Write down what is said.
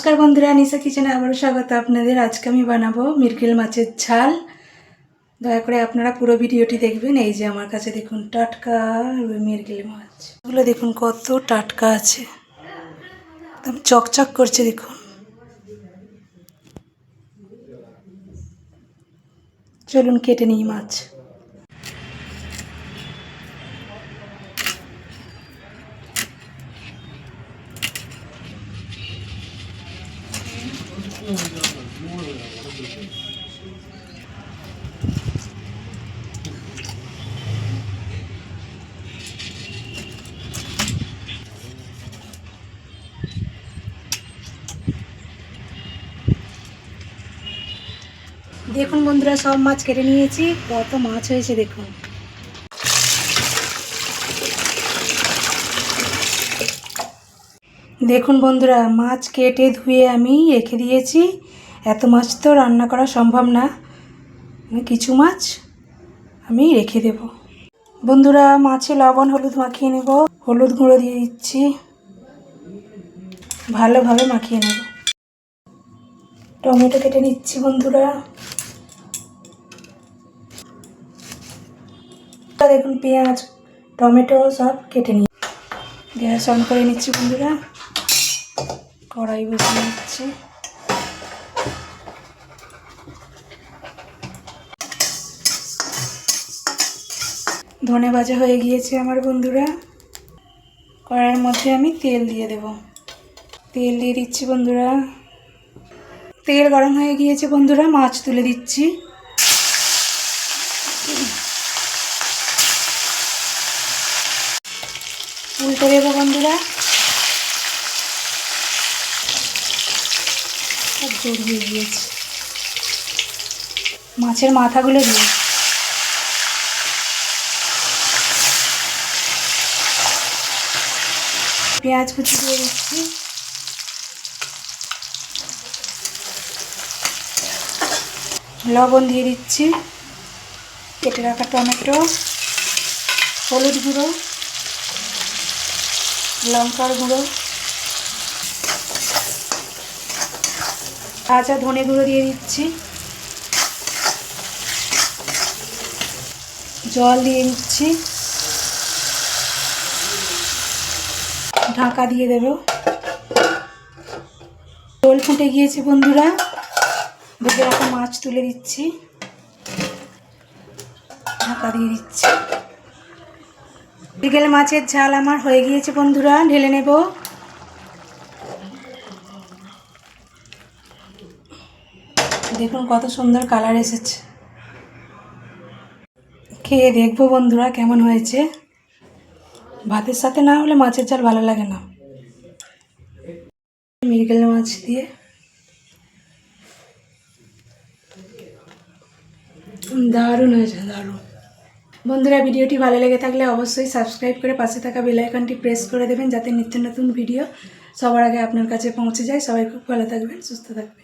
नमस्कार बंधुरा निशा किचेने आबारो स्वागत आपनादेर। आज के आमी बानाबो मिरकेल माछेर झाल। दया करे आपनारा पुरो भिडियोटी देखबेन। এই যে আমার কাছে দেখুন টাটকা মিরকেল মাছ, এগুলো দেখুন কত টাটকা আছে, একদম চকচক করছে। দেখুন, চলুন কেটে নিই মাছ। দেখুন বন্ধুরা, সব মাছ কেটে নিয়েছি। কত মাছ হয়েছে দেখুন। দেখুন বন্ধুরা, মাছ কেটে ধুয়ে আমি রেখে দিয়েছি। এত মাছ তো রান্না করা সম্ভব না, কিছু মাছ আমি রেখে দেব। বন্ধুরা, মাছে লবণ হলুদ মাখিয়ে নেব। হলুদ গুঁড়ো দিয়ে দিচ্ছি, ভালোভাবে মাখিয়ে নেব। টমেটো কেটে নিচ্ছি বন্ধুরা। দেখুন পেঁয়াজ টমেটো সব কেটে নিয়ে গ্যাস অন করে নিচ্ছি বন্ধুরা। কড়াই বসিয়ে নিচ্ছি। ধনে ভাজা হয়ে গিয়েছে আমার বন্ধুরা। কড়াইয়ের মধ্যে আমি তেল দিয়ে দেব। তেল দিয়ে দিচ্ছি বন্ধুরা। তেল গরম হয়ে গিয়েছে বন্ধুরা, মাছ তুলে দিচ্ছি। উল্টে দেবো বন্ধুরা। সব জড়িয়ে গিয়েছে। মাছের মাথাগুলো দিয়ে পেঁয়াজ কুচি দিয়ে দিচ্ছি। লবণ দিয়ে দিচ্ছি। কেটে রাখা টমেটো, হলুদ গুঁড়ো, লঙ্কার গুঁড়ো, কাঁচা ধনে গুঁড়ো দিয়ে দিচ্ছি। জল দিয়ে দিচ্ছি। ঢাকা দিয়ে দেব। জল ফুটে গিয়েছে বন্ধুরা, ভেজে রাখা মাছ তুলে দিচ্ছি। ঢাকা দিয়ে দিচ্ছি। মিরকেল মাছের ঝাল আমার হয়ে গিয়েছে বন্ধুরা, ঢেলে নেব। দেখুন কত সুন্দর কালার এসেছে। খেয়ে দেখবো বন্ধুরা কেমন হয়েছে। ভাতের সাথে না হলে মাছের ঝাল ভালো লাগে না। মিরকেল মাছ দিয়ে দারুণ হয়েছে, দারুণ। বন্ধুরা, ভিডিওটি ভালো লেগে থাকলে অবশ্যই সাবস্ক্রাইব করে পাশে থাকা বেল আইকনটি প্রেস করে দেবেন, যাতে নিত্য নতুন ভিডিও সবার আগে আপনার কাছে পৌঁছে যায়। সবাই খুব ভালো থাকবেন, সুস্থ থাকবেন।